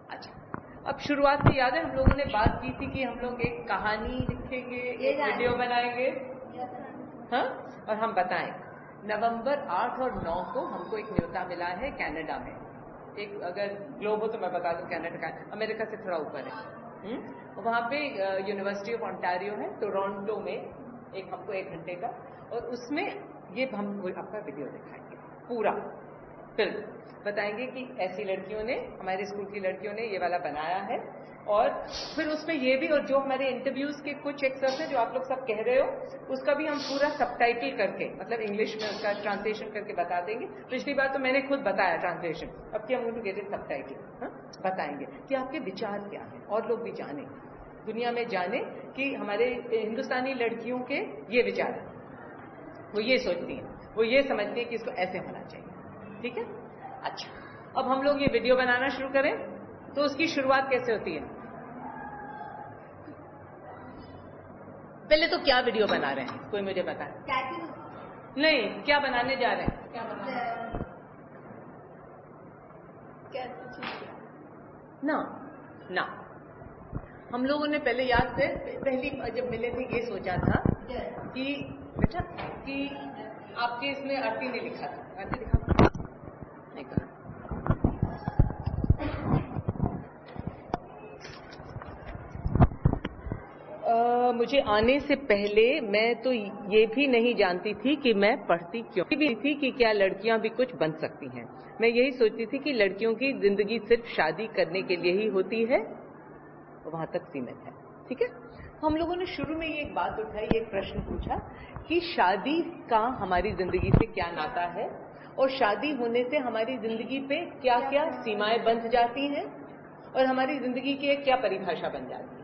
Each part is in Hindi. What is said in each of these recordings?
अच्छा, अब शुरुआत से याद है हम लोगों ने बात की थी कि हम लोग एक कहानी लिखेंगे, एक वीडियो बनाएंगे, हाँ, और हम बताएंगे। नवंबर 8 और 9 को हमको एक न्योता मिला है कनाडा में। एक अगर ग्लोब हो तो मैं बता दूं, कनाडा का अमेरिका से थोड़ा ऊपर है। वहाँ पे यूनिवर्सिटी ऑफ ओंटारियो है, टोरंटो में, एक हमको 1 घंटे का, और उसमें ये हम आपका वीडियो दिखाएंगे, पूरा फिल्म बताएंगे कि ऐसी लड़कियों ने, हमारे स्कूल की लड़कियों ने ये वाला बनाया है। और फिर उसमें ये भी, और जो हमारे इंटरव्यूज के कुछ एक्सर्स हैं जो आप लोग सब कह रहे हो, उसका भी हम पूरा सबटाइटल करके, मतलब इंग्लिश में उसका ट्रांसलेशन करके बता देंगे। पिछली बार तो मैंने खुद बताया ट्रांसलेशन, अब की हम लोग गेट इट सबटाइटल बताएंगे कि आपके विचार क्या है, और लोग भी जाने, दुनिया में जाने कि हमारे हिंदुस्तानी लड़कियों के ये विचार हैं, वो ये सोचती हैं, वो ये समझती है कि इसको ऐसे होना चाहिए। ठीक है, अच्छा, अब हम लोग ये वीडियो बनाना शुरू करें तो उसकी शुरुआत कैसे होती है? पहले तो क्या वीडियो बना रहे हैं, कोई मुझे बताए? नहीं, क्या बनाने जा रहे हैं? क्या बना रहे हैं? ना, हम लोगों ने पहले, याद से पहली जब मिले थे, ये सोचा था कि बेटा कि आपके इसमें आरती ने लिखा था, आरती लिखा नहीं कहा, मुझे आने से पहले मैं तो ये भी नहीं जानती थी कि मैं पढ़ती क्यों भी थी, कि क्या लड़कियां भी कुछ बन सकती हैं। मैं यही सोचती थी कि लड़कियों की जिंदगी सिर्फ शादी करने के लिए ही होती है, वहां तक सीमित है। ठीक है, हम लोगों ने शुरू में ये एक बात उठाई, एक प्रश्न पूछा कि शादी का हमारी जिंदगी से क्या नाता है, और शादी होने से हमारी जिंदगी पे क्या क्या सीमाएं बंध जाती हैं, और हमारी जिंदगी की एक क्या परिभाषा बन जाती है।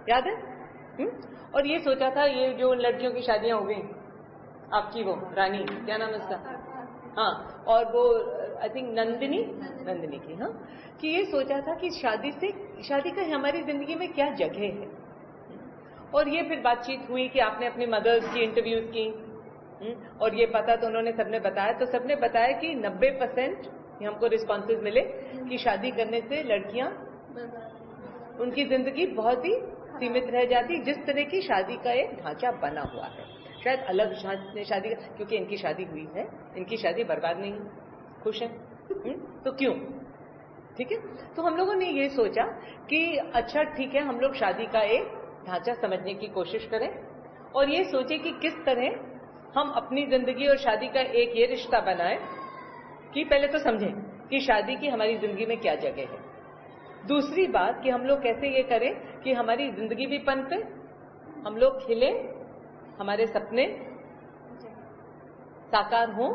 याद है? और ये सोचा था, ये जो लड़कियों की शादियां हो गई, आपकी वो रानी, क्या नाम है उसका, हाँ, और वो आई थिंक नंदिनी की, हाँ, कि ये सोचा था कि शादी का हमारी जिंदगी में क्या जगह है। और ये फिर बातचीत हुई कि आपने अपने मदर्स की इंटरव्यूज की, और ये पता तो उन्होंने, सबने बताया, तो सबने बताया कि 90% हमको रिस्पॉन्सेज मिले कि शादी करने से लड़कियां, उनकी जिंदगी बहुत ही सीमित रह जाती, जिस तरह की शादी का एक ढांचा बना हुआ है। शायद अलग शादी, क्योंकि इनकी शादी हुई है, इनकी शादी बर्बाद नहीं, खुश है, तो क्यों? ठीक है, तो हम लोगों ने ये सोचा कि अच्छा ठीक है, हम लोग शादी का एक ढांचा समझने की कोशिश करें, और ये सोचे कि किस तरह हम अपनी जिंदगी और शादी का एक ये रिश्ता बनाएं कि पहले तो समझें कि शादी की हमारी जिंदगी में क्या जगह है। दूसरी बात कि हम लोग कैसे ये करें कि हमारी जिंदगी भी पनपे, हम लोग खिले, हमारे सपने साकार हों,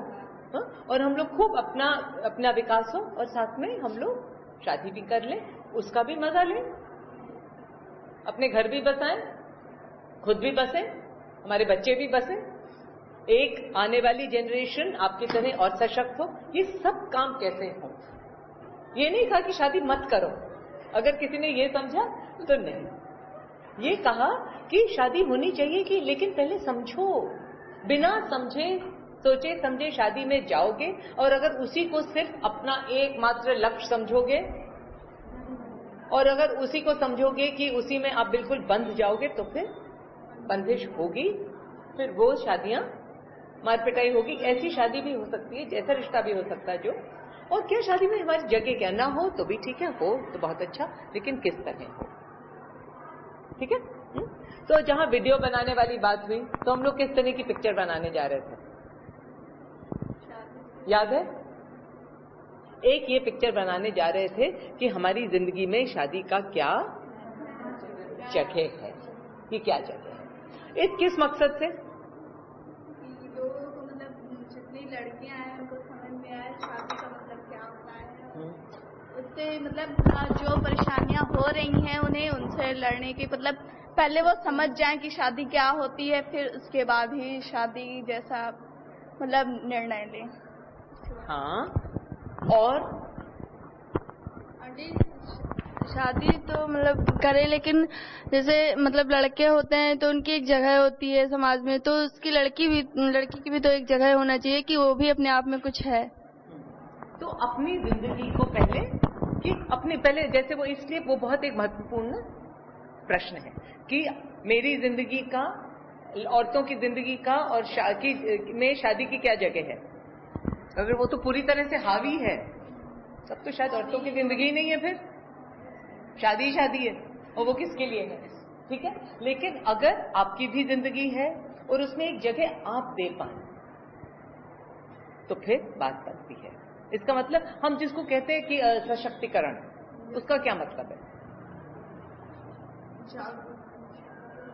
और हम लोग खूब अपना विकास हो, और साथ में हम लोग शादी भी कर लें, उसका भी मजा लें, अपने घर भी बसाएं, खुद भी बसें, हमारे बच्चे भी बसें, एक आने वाली जनरेशन आपकी तरह और सशक्त हो। ये सब काम कैसे हो? ये नहीं कहा कि शादी मत करो, अगर किसी ने ये समझा तो नहीं, ये कहा कि शादी होनी चाहिए कि, लेकिन पहले समझो, बिना समझे सोचे समझे शादी में जाओगे, और अगर उसी को सिर्फ अपना एकमात्र लक्ष्य समझोगे, और अगर उसी को समझोगे कि उसी में आप बिल्कुल बंध जाओगे, तो फिर बंदिश होगी, फिर वो शादियां मारपिटाई होगी। ऐसी शादी भी हो सकती है, ऐसा रिश्ता भी हो सकता है जो, और क्या शादी में हमारी जगह क्या ना हो तो भी ठीक है, हो तो बहुत अच्छा, लेकिन किस तरह हो। ठीक है, तो जहां वीडियो बनाने वाली बात हुई, तो हम लोग किस तरह की पिक्चर बनाने जा रहे थे, याद है? एक ये पिक्चर बनाने जा रहे थे कि हमारी जिंदगी में शादी का क्या जगह है, कि क्या जगह है, इस किस मकसद से? लोगों को, मतलब जितनी लड़कियां हैं उनको समझ में आए शादी का मतलब क्या होता है, उससे मतलब जो परेशानियां हो रही हैं उन्हें उनसे लड़ने की, मतलब पहले वो समझ जाएं कि शादी क्या होती है, फिर उसके बाद ही शादी जैसा मतलब निर्णय लें। हाँ, और शादी तो मतलब करे, लेकिन जैसे मतलब लड़के होते हैं तो उनकी एक जगह होती है समाज में, तो उसकी लड़की की भी तो एक जगह होना चाहिए कि वो भी अपने आप में कुछ है। तो अपनी जिंदगी को पहले कि अपने पहले जैसे वो, इसलिए वो बहुत एक महत्वपूर्ण प्रश्न है कि मेरी जिंदगी का, औरतों की जिंदगी का और शादी की क्या जगह है। अगर वो तो पूरी तरह से हावी है तब तो शायद औरतों की जिंदगी ही नहीं है, फिर शादी शादी है और वो किसके लिए है, ठीक है। लेकिन अगर आपकी भी जिंदगी है और उसमें एक जगह आप दे पाए तो फिर बात बनती है। इसका मतलब हम जिसको कहते हैं कि सशक्तिकरण, उसका क्या मतलब है?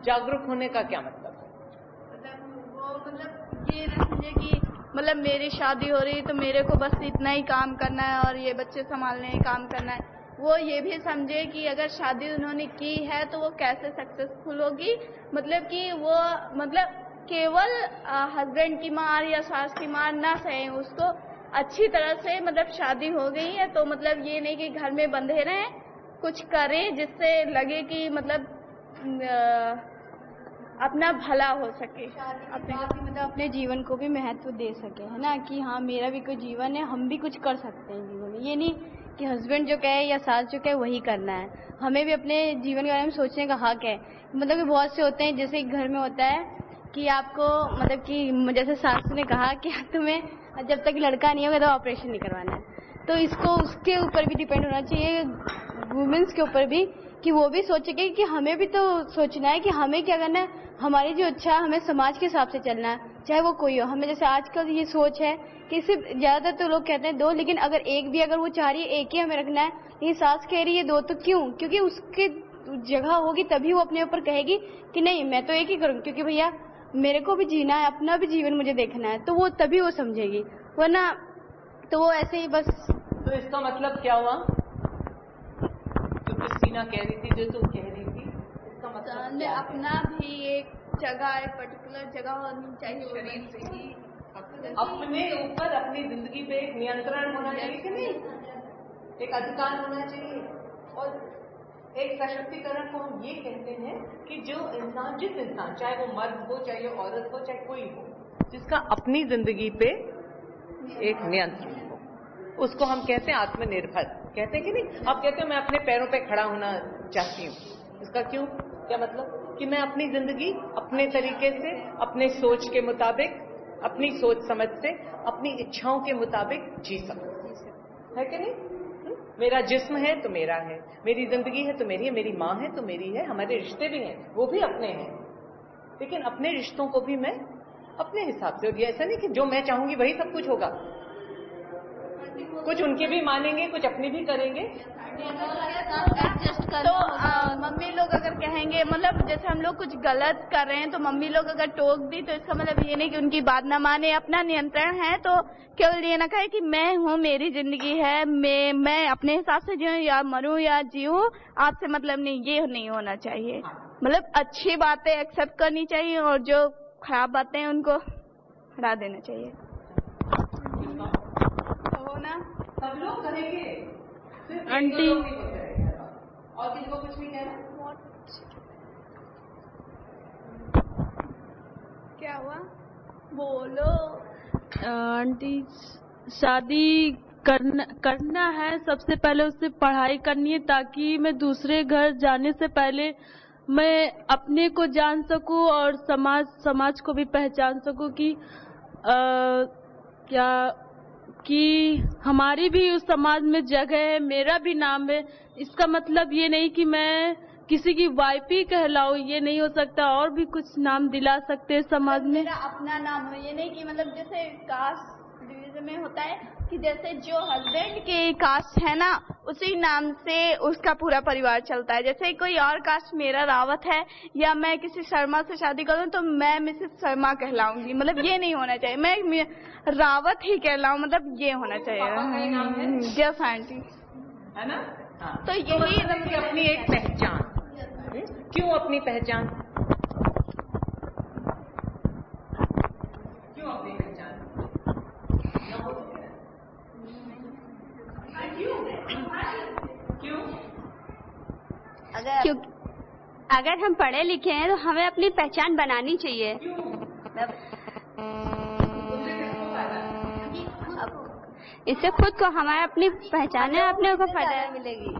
जागरूक होने का क्या मतलब है? मतलब ये ना समझे कि मतलब मेरी शादी हो रही तो मेरे को बस इतना ही काम करना है और ये बच्चे संभालने ही काम करना है। वो ये भी समझे कि अगर शादी उन्होंने की है तो वो कैसे सक्सेसफुल होगी, मतलब कि वो मतलब केवल हस्बैंड की मार या सास की मार ना सहे, उसको अच्छी तरह से, मतलब शादी हो गई है तो मतलब ये नहीं कि घर में बंधे रहें, कुछ करें जिससे लगे कि मतलब अपना भला हो सके, अपने जीवन को भी महत्व दे सके, है ना, कि हाँ मेरा भी कोई जीवन है, हम भी कुछ कर सकते हैं जीवन में। ये नहीं कि हस्बैंड जो कहे या सास जो कहे वही करना है, हमें भी अपने जीवन के बारे में सोचने का हक है। मतलब कि बहुत से होते हैं, जैसे घर में होता है कि आपको, मतलब कि जैसे सास ने कहा कि तुम्हें जब तक लड़का नहीं होगा तो ऑपरेशन नहीं करवाना है, तो इसको उसके ऊपर भी डिपेंड होना चाहिए, वुमेन्स के ऊपर भी, कि वो भी सोचेंगे कि हमें भी तो सोचना है कि हमें क्या करना है, हमारी जो इच्छा है हमें समाज के हिसाब से चलना है, चाहे वो कोई हो। हमें जैसे आजकल ये सोच है कि सिर्फ ज्यादातर तो लोग कहते हैं दो, लेकिन अगर एक भी, अगर वो चाह रही है एक ही हमें रखना है, ये सास कह रही है दो, तो क्यों? क्योंकि उसकी जगह होगी तभी वो अपने ऊपर कहेगी कि नहीं मैं तो एक ही करूंगी, क्योंकि भैया मेरे को भी जीना है, अपना भी जीवन मुझे देखना है, तो वो तभी वो समझेगी, वरना तो वो ऐसे ही बस। तो इसका मतलब क्या हुआ जो क्रिस्टीना कह रही थी, जो तुम कह रही थी, इसका मतलब में अपना भी एक जगह, एक पर्टिकुलर जगह होनी चाहिए शरीर से ही, अपने ऊपर, अपनी जिंदगी पे एक नियंत्रण होना चाहिए कि नहीं, एक अधिकार होना चाहिए। और एक सशक्तिकरण को हम ये कहते हैं कि जो इंसान, जिस इंसान, चाहे वो मर्द हो, चाहे वो औरत हो, चाहे कोई हो, जिसका अपनी जिंदगी पे एक नियंत्रण हो, उसको हम कहते हैं आत्मनिर्भर, कहते हैं कि नहीं। आप कहते हैं मैं अपने पैरों पे खड़ा होना चाहती हूँ, इसका क्यों, क्या मतलब? कि मैं अपनी जिंदगी अपने तरीके से, अपने सोच के मुताबिक, अपनी सोच समझ से, अपनी इच्छाओं के मुताबिक जी सकूं, है कि नहीं? मेरा जिस्म है तो मेरा है, मेरी जिंदगी है तो मेरी है, मेरी माँ है तो मेरी है, हमारे रिश्ते भी हैं वो भी अपने हैं, लेकिन अपने रिश्तों को भी मैं अपने हिसाब से, ऐसा नहीं कि जो मैं चाहूंगी वही सब कुछ होगा, कुछ उनके भी मानेंगे, कुछ अपने भी करेंगे। तो मम्मी लोग अगर कहेंगे, मतलब जैसे हम लोग कुछ गलत कर रहे हैं तो मम्मी लोग अगर टोक दी तो इसका मतलब ये नहीं कि उनकी बात ना माने, अपना नियंत्रण है तो केवल ये ना कहे कि मैं हूँ, मेरी जिंदगी है, मैं अपने हिसाब से जीऊँ या मरूं या जीऊँ, आपसे मतलब नहीं, ये नहीं होना चाहिए। मतलब अच्छी बातें एक्सेप्ट करनी चाहिए और जो खराब बातें हैं उनको हटा देना चाहिए। तो ना सब लोग करेंगे, आंटी और किसी को कुछ नहीं कहना। क्या हुआ, बोलो। आंटी शादी करना है, सबसे पहले उससे पढ़ाई करनी है, ताकि मैं दूसरे घर जाने से पहले मैं अपने को जान सकूं और समाज को भी पहचान सकूं कि क्या कि हमारी भी उस समाज में जगह है, मेरा भी नाम है। इसका मतलब ये नहीं कि मैं किसी की वाइफ ही कहलाऊं, ये नहीं हो सकता, और भी कुछ नाम दिला सकते हैं समाज में। मेरा अपना नाम हो, ये नहीं कि मतलब जैसे कास्ट डिवीजन में होता है कि जैसे जो हस्बैंड के कास्ट है ना उसी नाम से उसका पूरा परिवार चलता है। जैसे कोई और कास्ट, मेरा रावत है या मैं किसी शर्मा से शादी करूं तो मैं मिसेस शर्मा कहलाऊंगी, मतलब ये नहीं होना चाहिए, मैं रावत ही कहलाऊं, मतलब ये होना चाहिए। जस आंटी, है ना? हाँ। तो यही अपनी एक पहचान। क्यों अपनी पहचान? क्यों अपनी पहचान? क्यों? अगर हम पढ़े लिखे हैं तो हमें अपनी पहचान बनानी चाहिए। इससे खुद को हमारे अपनी पहचान है, अपने को फायदा मिलेगी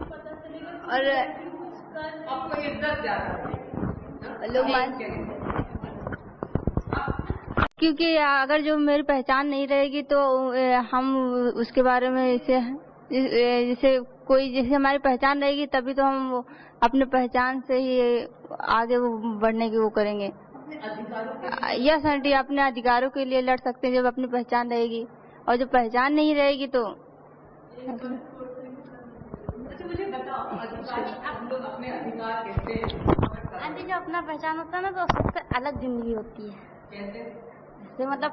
और आपको इज्जत ज्यादा लोग क्योंकि अगर जो मेरी पहचान नहीं रहेगी तो हम उसके बारे में जैसे कोई जैसे हमारी पहचान रहेगी तभी तो हम अपने पहचान से ही आगे बढ़ने की वो करेंगे। यस आंटी, अपने अधिकारों के लिए लड़ सकते हैं जब अपनी पहचान रहेगी, और जब पहचान नहीं रहेगी तो मुझे बताओ आप लोग अपने अधिकार कैसे? आंटी, जो अपना पहचान होता है ना तो सबसे अलग जिंदगी होती है। जैसे मतलब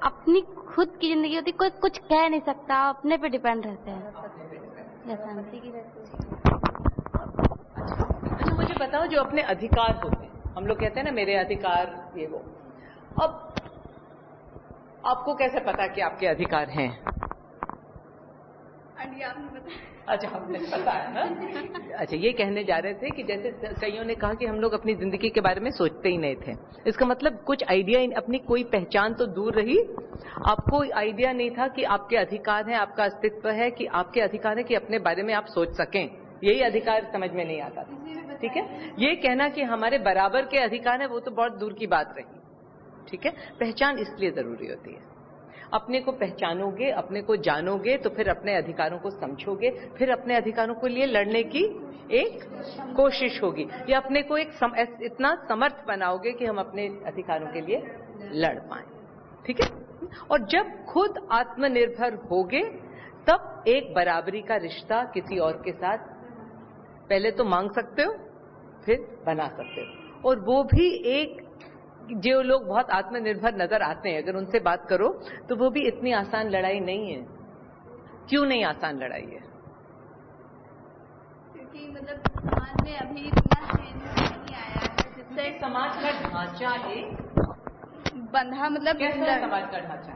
अपनी खुद की जिंदगी होती है, कोई कुछ कह नहीं सकता, अपने पे डिपेंड रहते हैं। अच्छा मुझे बताओ, जो अपने अधिकार होते हैं, हम लोग कहते हैं ना मेरे अधिकार ये वो, अब आपको कैसे पता कि आपके अधिकार हैं? अच्छा हमने पता है ना। अच्छा ये कहने जा रहे थे कि जैसे कईयों ने कहा कि हम लोग अपनी जिंदगी के बारे में सोचते ही नहीं थे। इसका मतलब कुछ आइडिया, अपनी कोई पहचान तो दूर रही, आपको आइडिया नहीं था कि आपके अधिकार हैं, आपका अस्तित्व है, कि आपके अधिकार है कि अपने बारे में आप सोच सकें। यही अधिकार समझ में नहीं आता था। ठीक है, ये कहना कि हमारे बराबर के अधिकार है वो तो बहुत दूर की बात रही। ठीक है, पहचान इसलिए जरूरी होती है। अपने को पहचानोगे, अपने को जानोगे तो फिर अपने अधिकारों को समझोगे, फिर अपने अधिकारों के लिए लड़ने की एक कोशिश होगी, या अपने को एक इतना समर्थ बनाओगे कि हम अपने अधिकारों के लिए लड़ पाएं। ठीक है, और जब खुद आत्मनिर्भर होगे तब एक बराबरी का रिश्ता किसी और के साथ पहले तो मांग सकते हो, फिर बना सकते हो। और वो भी एक, जो लोग बहुत आत्मनिर्भर नजर आते हैं, अगर उनसे बात करो तो वो भी इतनी आसान लड़ाई नहीं है। क्यों नहीं आसान लड़ाई है? क्योंकि मतलब समाज में अभी इतना चेंज नहीं आया है, जिससे समाज का ढांचा है बंधा, मतलब कैसा समाज का ढांचा?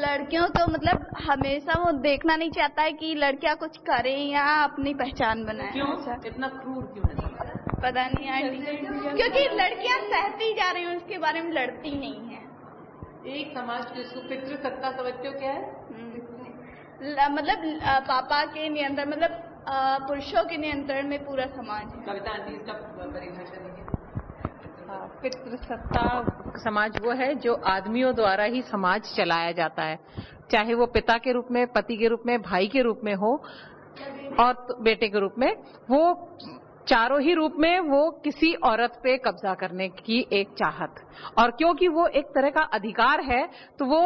लड़कियों को मतलब हमेशा वो देखना नहीं चाहता है कि लड़कियां कुछ करें या अपनी पहचान बनाएं। क्यों इतना क्रूर क्यों है? पता नहीं आंटी, क्योंकि लड़कियां सहती जा रही हैं, उसके बारे में लड़ती नहीं है। एक समाज को इसको पितृ सत्ता समझते हो क्या है? मतलब पापा के नियंत्रण, मतलब पुरुषों के नियंत्रण में पूरा समाज है। कविता आंटी इसका परिभाषा दीजिए। पितृसत्ता समाज वो है जो आदमियों द्वारा ही समाज चलाया जाता है, चाहे वो पिता के रूप में, पति के रूप में, भाई के रूप में हो और बेटे के रूप में। वो चारों ही रूप में वो किसी औरत पे कब्जा करने की एक चाहत, और क्योंकि वो एक तरह का अधिकार है तो वो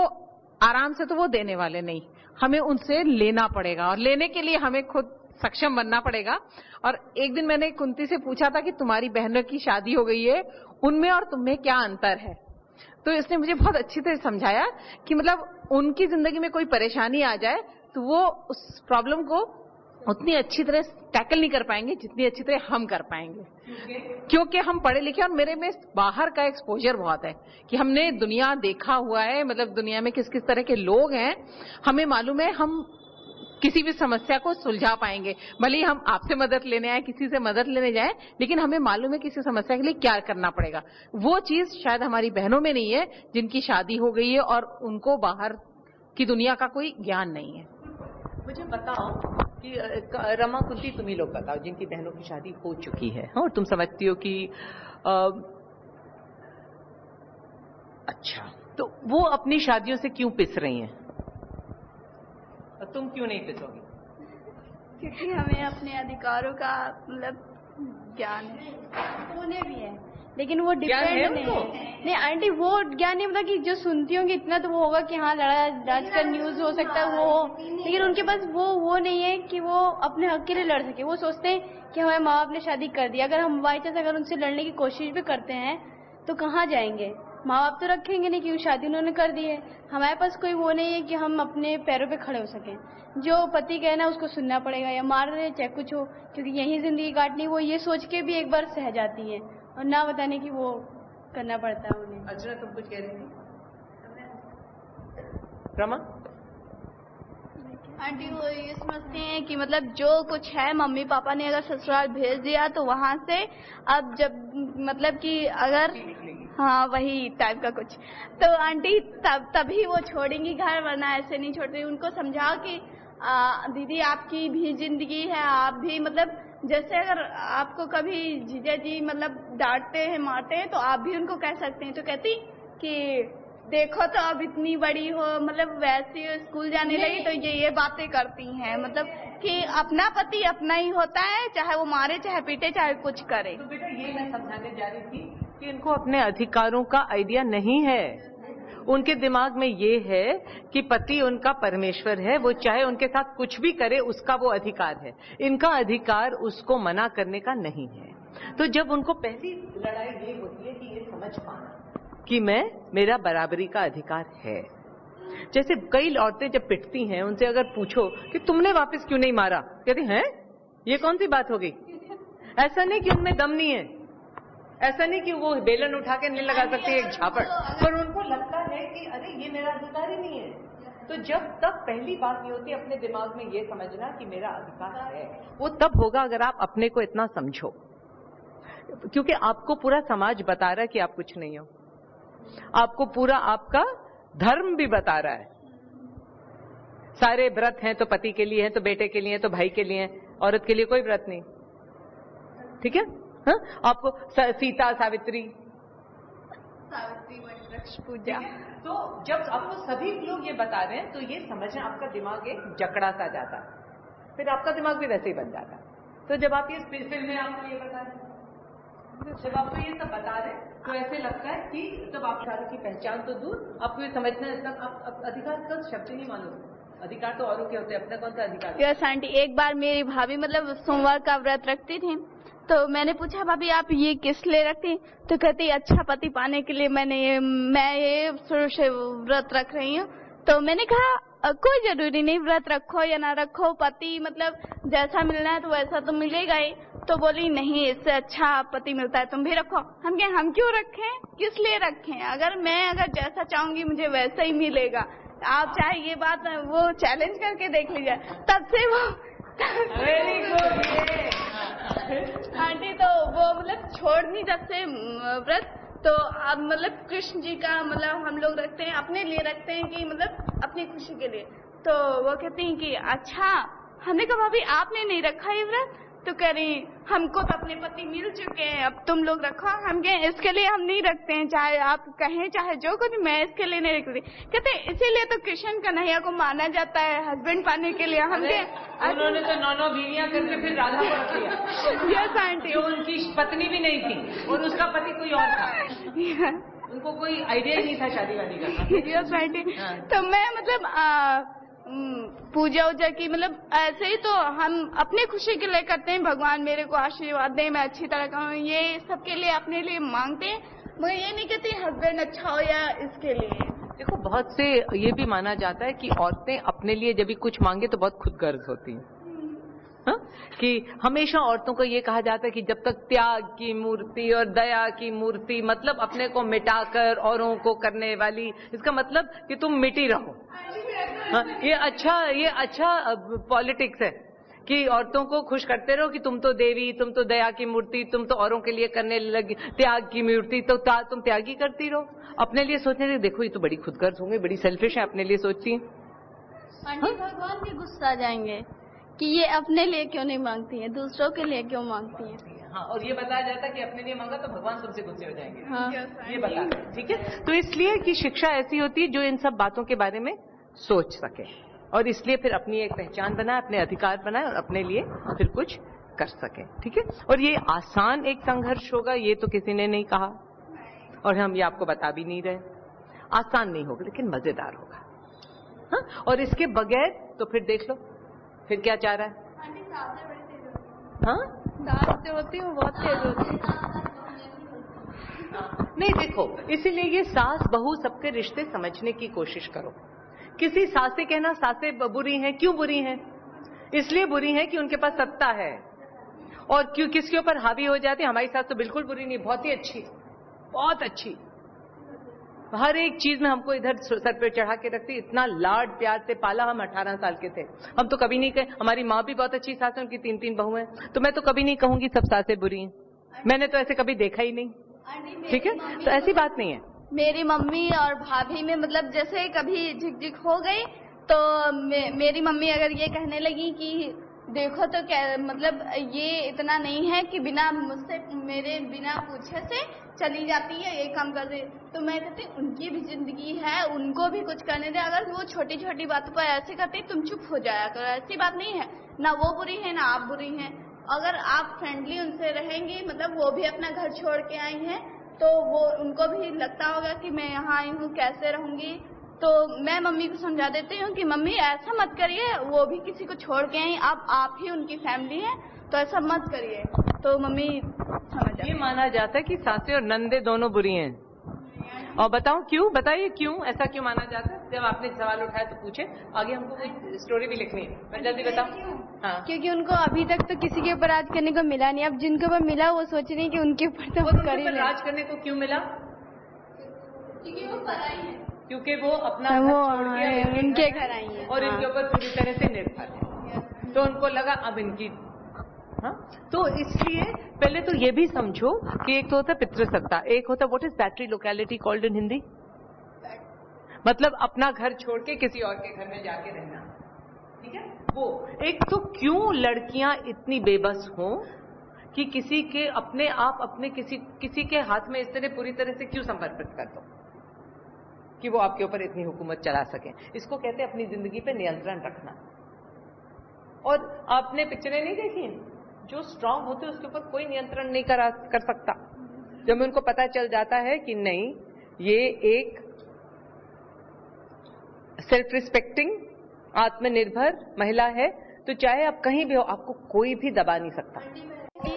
आराम से तो वो देने वाले नहीं, हमें उनसे लेना पड़ेगा, और लेने के लिए हमें खुद सक्षम बनना पड़ेगा। और एक दिन मैंने कुंती से पूछा था कि तुम्हारी बहनों की शादी हो गई है, उनमें और तुम में क्या अंतर है? तो इसने मुझे बहुत अच्छी तरह समझाया कि मतलब उनकी जिंदगी में कोई परेशानी आ जाए तो वो उस प्रॉब्लम को उतनी अच्छी तरह टैकल नहीं कर पाएंगे जितनी अच्छी तरह हम कर पाएंगे, क्योंकि हम पढ़े लिखे, और मेरे में बाहर का एक्सपोजर बहुत है कि हमने दुनिया देखा हुआ है, मतलब दुनिया में किस किस तरह के लोग हैं, हमें मालूम है हम किसी भी समस्या को सुलझा पाएंगे। भले ही हम आपसे मदद लेने आए, किसी से मदद लेने जाएं, लेकिन हमें मालूम है किसी समस्या के लिए क्या करना पड़ेगा। वो चीज शायद हमारी बहनों में नहीं है जिनकी शादी हो गई है और उनको बाहर की दुनिया का कोई ज्ञान नहीं है। मुझे बताओ कि रमा, कुंती, तुम ही लोग बताओ जिनकी बहनों की शादी हो चुकी है और तुम समझती हो कि अच्छा, तो वो अपनी शादियों से क्यों पिस रही हैं? तुम क्यों नहीं पिसोगी? क्योंकि हमें अपने अधिकारों का मतलब ज्ञान है। उन्हें भी है, लेकिन वो डिपेंड नहीं आंटी, वो ज्ञान नहीं, मतलब कि जो सुनती होंगी इतना तो वो होगा कि हाँ लड़ा का न्यूज हो सकता है वो, लेकिन उनके पास वो नहीं है कि वो अपने हक के लिए लड़ सके। वो सोचते हैं कि हमारे माँ बाप ने शादी कर दी, अगर हम बाई चांस अगर उनसे लड़ने की कोशिश भी करते हैं तो कहाँ जाएंगे? माँ बाप तो रखेंगे नहीं क्योंकि शादी उन्होंने कर दी है। हमारे पास कोई वो नहीं है कि हम अपने पैरों पे खड़े हो सकें। जो पति कहना उसको सुनना पड़ेगा, या मार रहे चाहे कुछ हो, क्योंकि यही जिंदगी काटनी, वो ये सोच के भी एक बार सह जाती है और ना बताने की वो करना पड़ता है उन्हें। अर्चना, तुम कुछ कह रही थी? रमा? आंटी वो ये समझते हैं कि मतलब जो कुछ है मम्मी पापा ने अगर ससुराल भेज दिया तो वहाँ से अब जब मतलब कि अगर हाँ वही टाइप का कुछ। तो आंटी तभी वो छोड़ेंगी घर, वरना ऐसे नहीं छोड़ती। उनको समझाओ कि दीदी आपकी भी जिंदगी है, आप भी मतलब जैसे अगर आपको कभी जीजा जी मतलब डांटते हैं मारते हैं तो आप भी उनको कह सकते हैं। तो कहती कि देखो तो अब इतनी बड़ी हो, मतलब वैसे स्कूल जाने लगी तो ये बातें करती हैं, मतलब कि अपना पति अपना ही होता है, चाहे वो मारे चाहे पीटे चाहे कुछ करे। तो बेटा ये मैं समझाने जा रही थी कि इनको अपने अधिकारों का आइडिया नहीं है। उनके दिमाग में ये है कि पति उनका परमेश्वर है, वो चाहे उनके साथ कुछ भी करे उसका वो अधिकार है। इनका अधिकार उसको मना करने का नहीं है। तो जब उनको पहली लड़ाई ये होती है कि ये समझ पाना कि मेरा बराबरी का अधिकार है। जैसे कई औरतें जब पिटती हैं, उनसे अगर पूछो कि तुमने वापस क्यों नहीं मारा, कहती हैं ये कौन सी बात हो गई। ऐसा नहीं कि उनमें दम नहीं है, ऐसा नहीं कि वो बेलन उठा के नहीं लगा सकती एक झापड़, पर उनको लगता है कि अरे ये मेरा अधिकार ही नहीं है। तो जब तक पहली बात ये होती है अपने दिमाग में ये समझना कि मेरा अधिकार है, वो तब होगा अगर आप अपने को इतना समझो। क्योंकि आपको पूरा समाज बता रहा है कि आप कुछ नहीं हो, आपको पूरा आपका धर्म भी बता रहा है। सारे व्रत हैं तो पति के लिए हैं, तो बेटे के लिए हैं, तो भाई के लिए हैं, औरत के लिए कोई व्रत नहीं। ठीक है, हाँ? आपको सीता सावित्री वट पूजा। तो जब आपको सभी लोग ये बता रहे हैं तो ये समझना आपका दिमाग एक जकड़ा सा जाता है, फिर आपका दिमाग भी वैसे ही बन जाता है। तो जब आप ये फिल्म में आपको ये बता रहे, जब आपको ये सब बता रहे तो ऐसे लगता है कि जब आप की पहचान तो दूर, आपको ये समझना है आप अधिकार का शब्द ही नहीं मालूम। अधिकार तो औरों के होते हैं, अपना कौन सा अधिकार। यस आंटी, एक बार मेरी भाभी मतलब सोमवार का व्रत रखती थी, तो मैंने पूछा भाभी आप ये किस लिए रखती, तो कहती अच्छा पति पाने के लिए मैं ये शुरू से व्रत रख रही हूँ। तो मैंने कहा कोई जरूरी नहीं व्रत रखो या ना रखो, पति मतलब जैसा मिलना है तो वैसा तो मिलेगा ही। तो बोली नहीं, इससे अच्छा पति मिलता है, तुम भी रखो। हम क्यों रखें, किस लिए रखें, अगर जैसा चाहूंगी मुझे वैसा ही मिलेगा। आप चाहे ये बात वो चैलेंज करके देख लीजिए। तब से वो वेरी गुड आंटी, तो वो मतलब छोड़नी जब से व्रत, तो अब मतलब कृष्ण जी का मतलब हम लोग रखते हैं, अपने लिए रखते हैं कि मतलब अपनी खुशी के लिए। तो वो कहती हैं कि अच्छा, हमने कहा भाभी आपने नहीं रखा ये व्रत, तो कह रही हमको तो अपने पति मिल चुके हैं, अब तुम लोग रखो। हम कहें इसके लिए हम नहीं रखते हैं, चाहे आप कहें चाहे जो कुछ, मैं इसके लिए नहीं रखती। कहते इसीलिए तो कृष्ण कन्हैया को माना जाता है हस्बैंड पाने के लिए। हम उन्होंने तो 9 बीवियां करके फिर राधा को रख लिया। यस आंटी, जो उनकी पत्नी भी नहीं थी और उसका पति कोई और था, उनको कोई आइडिया ही नहीं था शादी वादी का। यस आंटी, तो मैं मतलब पूजा उजा की मतलब ऐसे ही तो हम अपनी खुशी के लिए करते हैं, भगवान मेरे को आशीर्वाद दे, मैं अच्छी तरह कहूँ, ये सबके लिए अपने लिए मांगते हैं, मगर ये नहीं कहते हस्बैंड अच्छा हो या इसके लिए। देखो बहुत से ये भी माना जाता है कि औरतें अपने लिए जब भी कुछ मांगे तो बहुत खुदगर्ज होती हैं। हाँ? कि हमेशा औरतों को ये कहा जाता है कि जब तक त्याग की मूर्ति और दया की मूर्ति, मतलब अपने को मिटाकर औरों को करने वाली, इसका मतलब कि तुम मिटी रहो। हाँ, ये अच्छा पॉलिटिक्स है कि औरतों को खुश करते रहो कि तुम तो देवी, तुम तो दया की मूर्ति, तुम तो औरों के लिए करने लगी त्याग की मूर्ति, तो तुम त्यागी करती रहो। अपने लिए सोचने लगे, देखो ये तो बड़ी खुदगर्ज होंगी, बड़ी सेल्फिश है, अपने लिए सोचती है। आंटी भगवान भी गुस्सा जाएंगे कि ये अपने लिए क्यों नहीं मांगती है, दूसरों के लिए क्यों मांगती है। हाँ, और ये बताया जाता है कि अपने लिए मांगा तो भगवान तुमसे गुस्से हो जाएंगे। हाँ। ये बता, ठीक है। तो इसलिए कि शिक्षा ऐसी होती है जो इन सब बातों के बारे में सोच सके, और इसलिए फिर अपनी एक पहचान बनाए, अपने अधिकार बनाए और अपने लिए फिर कुछ कर सके। ठीक है, और ये आसान एक संघर्ष होगा ये तो किसी ने नहीं कहा, और हम ये आपको बता भी नहीं रहे। आसान नहीं होगा लेकिन मजेदार होगा। हाँ, और इसके बगैर तो फिर देख लो फिर क्या चाह रहा है। हाँ, दांत जो होती है वो बहुत तेज होती है। नहीं देखो, इसीलिए ये सास बहू सबके रिश्ते समझने की कोशिश करो। किसी सास से कहना सासें बुरी हैं, क्यों बुरी हैं? इसलिए बुरी हैं कि उनके पास सत्ता है, और क्यों किसके ऊपर हावी हो जाती है। हमारी सास तो बिल्कुल बुरी नहीं, बहुत ही अच्छी, बहुत अच्छी, हर एक चीज में हमको इधर सर पे चढ़ा के रखती, इतना लाड प्यार से पाला। हम 18 साल के थे, हम तो कभी नहीं कहे। हमारी माँ भी बहुत अच्छी सास है, उनकी 3 बहुएं हैं, तो मैं तो कभी नहीं कहूंगी सब सासें बुरी हैं। मैंने तो ऐसे कभी देखा ही नहीं। ठीक है, तो ऐसी बात नहीं है। मेरी मम्मी और भाभी में मतलब जैसे कभी झिकझिक हो गई तो मेरी मम्मी अगर ये कहने लगी कि देखो तो क्या मतलब ये इतना नहीं है कि बिना मुझसे मेरे बिना पूछे से चली जाती है, ये काम कर दे, तो मैं कहती उनकी भी जिंदगी है, उनको भी कुछ करने दे। अगर वो छोटी छोटी बातों पर ऐसे करते तुम चुप हो जाया करो, ऐसी बात नहीं है। ना वो बुरी है ना आप बुरी हैं। अगर आप फ्रेंडली उनसे रहेंगी, मतलब वो भी अपना घर छोड़ के आई हैं, तो वो उनको भी लगता होगा कि मैं यहाँ आई हूँ कैसे रहूंगी। तो मैं मम्मी को समझा देती हूँ कि मम्मी ऐसा मत करिए, वो भी किसी को छोड़ के आई, आप ही उनकी फैमिली है, तो ऐसा मत करिए। तो मम्मी समझ जाती है। ये माना जाता है कि सासे और नंदे दोनों बुरी हैं। और बताओ क्यों, बताइए क्यों, ऐसा क्यों माना जाता है? जब आपने सवाल उठाया तो पूछे, आगे हमको कोई स्टोरी भी लिखनी है, मैं जल्दी बताओ। हाँ, क्योंकि उनको अभी तक तो किसी के ऊपर राज करने को मिला नहीं। अब जिनके ऊपर मिला वो सोच रही है कि उनके ऊपर तो वो कर ही ले। राज करने को क्यों मिला? क्योंकि वो पराई है, क्योंकि वो अपना वो घर छोड़ के इनके घर आई है और इनके ऊपर पूरी तरह से निर्भर है, तो उनको लगा अब इनकी। हाँ, तो इसलिए पहले तो ये भी समझो कि एक तो होता है पितृसत्ता, एक होता है what is battery locality called in Hindi, मतलब अपना घर छोड़ के किसी और के घर में जाके रहना। ठीक है, वो एक तो क्यों लड़कियां इतनी बेबस हों कि किसी के अपने आप अपने किसी के हाथ में इस तरह पूरी तरह से क्यों समर्पित कर दो कि वो आपके ऊपर इतनी हुकूमत चला सके। इसको कहते हैं अपनी जिंदगी पे नियंत्रण रखना। और आपने पिक्चरें नहीं देखी, जो स्ट्रांग होते हैं उसके ऊपर कोई नियंत्रण नहीं कर सकता। जब उनको पता चल जाता है कि नहीं ये एक सेल्फ रिस्पेक्टिंग आत्मनिर्भर महिला है, तो चाहे आप कहीं भी हो आपको कोई भी दबा नहीं सकता,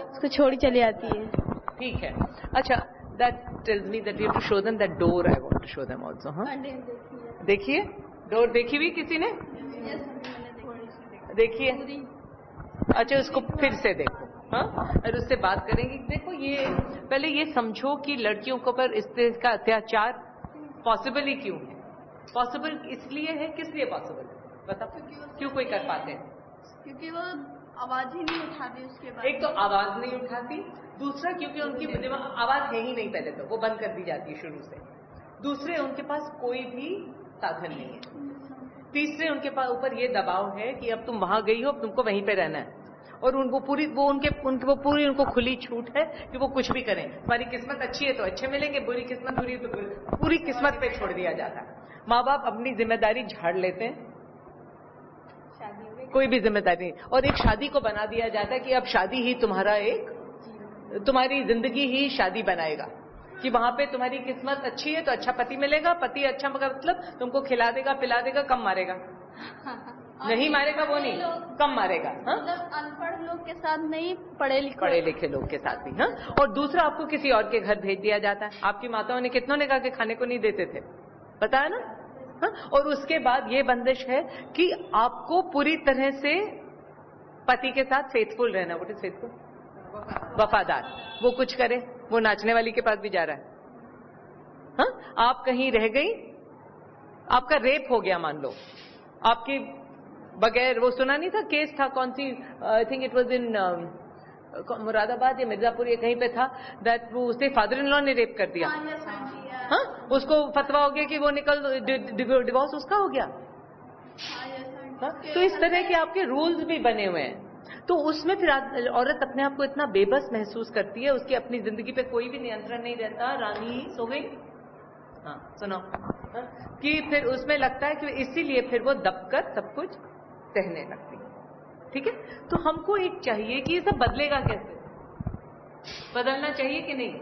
उसको छोड़ी चली जाती है। ठीक है, अच्छा, that tells me that you have to show them that door. I want to show them also. हाँ, देखिए डोर देखी हुई किसी ने? देखिए, अच्छा उसको फिर से देखो। हाँ, और उससे बात करेंगे। देखो ये पहले ये समझो कि लड़कियों के ऊपर इस तरह का अत्याचार पॉसिबल ही क्यों है? पॉसिबल इसलिए है, किस लिए पॉसिबल है बताओ? क्यों कोई कर पाते हैं? क्योंकि वो आवाज ही नहीं उठाती उसके बाद। एक तो आवाज नहीं उठाती, दूसरा क्योंकि उनकी आवाज है ही नहीं, पहले तो वो बंद कर दी जाती है शुरू से, दूसरे उनके पास कोई भी साधन नहीं है, तीसरे उनके पास ऊपर ये दबाव है कि अब तुम वहां गई हो, अब तुमको वहीं पे रहना है, और उनको पूरी उनको खुली छूट है कि वो कुछ भी करें। तुम्हारी किस्मत अच्छी है तो अच्छे मिलेंगे, बुरी किस्मत बुरी तो पूरी किस्मत पे छोड़ दिया जाता है। माँ बाप अपनी जिम्मेदारी झाड़ लेते हैं, कोई भी जिम्मेदारी नहीं, और एक शादी को बना दिया जाता है कि अब शादी ही तुम्हारी जिंदगी ही शादी बनाएगा, कि वहां पे तुम्हारी किस्मत अच्छी है तो अच्छा पति मिलेगा, पति अच्छा मतलब तुमको खिला देगा पिला देगा, कम मारेगा नहीं मारेगा, वो नहीं कम मारेगा। हाँ, मतलब अनपढ़ लोग के साथ नहीं, पढ़े लिखे लोग के साथ भी। हाँ, और दूसरा आपको किसी और के घर भेज दिया जाता है। आपकी माताओं ने कितनों ने कहा कि खाने को नहीं देते थे, पता है ना? हाँ, और उसके बाद ये बंदिश है कि आपको पूरी तरह से पति के साथ फेथफुल रहना। What is faithful? वफादार। वो कुछ करे, वो नाचने वाली के पास भी जा रहा है। हाँ, आप कहीं रह गई, आपका रेप हो गया मान लो, आपकी बगैर, वो सुना नहीं था केस था, कौन सी, I think it was in Moradabad या मिर्जापुर या कहीं पे था, दैट वो उसके फादर इन लॉ ने रेप कर दिया। हाँ, उसको फतवा हो गया कि वो डिवोर्स उसका हो गया। हाँ, तो इस तरह के आपके रूल्स भी बने हुए हैं। तो उसमें फिर औरत अपने आप को इतना बेबस महसूस करती है, उसकी अपनी जिंदगी पे कोई भी नियंत्रण नहीं रहता। रानी सो गई, हाँ सुनो, हाँ, कि फिर उसमें लगता है कि इसीलिए फिर वो दबकर सब कुछ सहने लगती है। ठीक है, तो हमको एक चाहिए कि ये सब बदलेगा कैसे? बदलना चाहिए कि नहीं?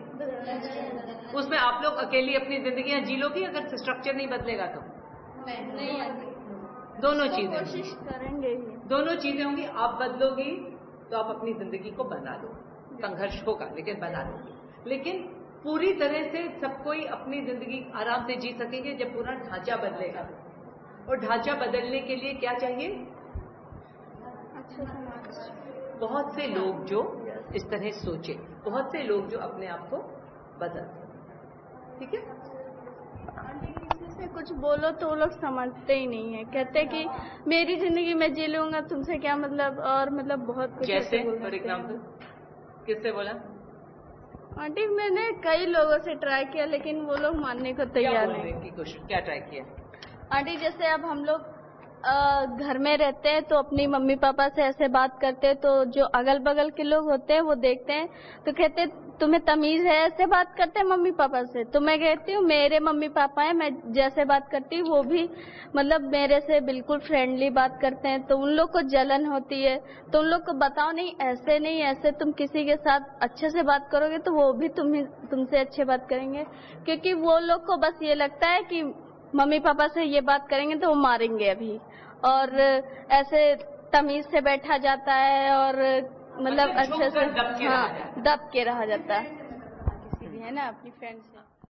उसमें आप लोग अकेली अपनी जिंदगियां जी लोगी अगर स्ट्रक्चर नहीं बदलेगा तो? नहीं, दोनों चीजें कोशिश करेंगे ही। दोनों चीजें होंगी। आप बदलोगी तो आप अपनी जिंदगी को बना लो, संघर्ष होगा लेकिन बना लोगी। लेकिन पूरी तरह से सब कोई अपनी जिंदगी आराम से जी सकेंगे जब पूरा ढांचा बदलेगा। और ढांचा बदलने के लिए क्या चाहिए? अच्छा समाज। बहुत से लोग जो इस तरह सोचे, बहुत से लोग जो अपने आप को बदलते। ठीक है, किसी से कुछ बोलो तो वो लोग समझते ही नहीं है, कहते कि मेरी जिंदगी में जी लूंगा, तुमसे क्या मतलब, और मतलब बहुत कुछ। जैसे फॉर एग्जाम्पल किससे बोला? आंटी मैंने कई लोगों से ट्राई किया लेकिन वो लोग मानने को तैयार नहीं। की कोशिश क्या ट्राई किया? आंटी जैसे अब हम लोग घर में रहते हैं तो अपनी मम्मी पापा से ऐसे बात करते हैं तो जो अगल बगल के लोग होते हैं वो देखते हैं तो कहते हैं तुम्हें तमीज है ऐसे बात करते हैं मम्मी पापा से। तो मैं कहती हूँ मेरे मम्मी पापा हैं, मैं जैसे बात करती हूँ वो भी मतलब मेरे से बिल्कुल फ्रेंडली बात करते हैं। तो उन लोग को जलन होती है तो उन लोग को बताओ नहीं ऐसे तुम किसी के साथ अच्छे से बात करोगे तो वो भी तुमसे अच्छे बात करेंगे, क्योंकि वो लोग को बस ये लगता है कि मम्मी पापा से ये बात करेंगे तो वो मारेंगे अभी, और ऐसे तमीज से बैठा जाता है और मतलब अच्छे से दब के रहा जाता है। किसी भी है ना अपनी फ्रेंड से।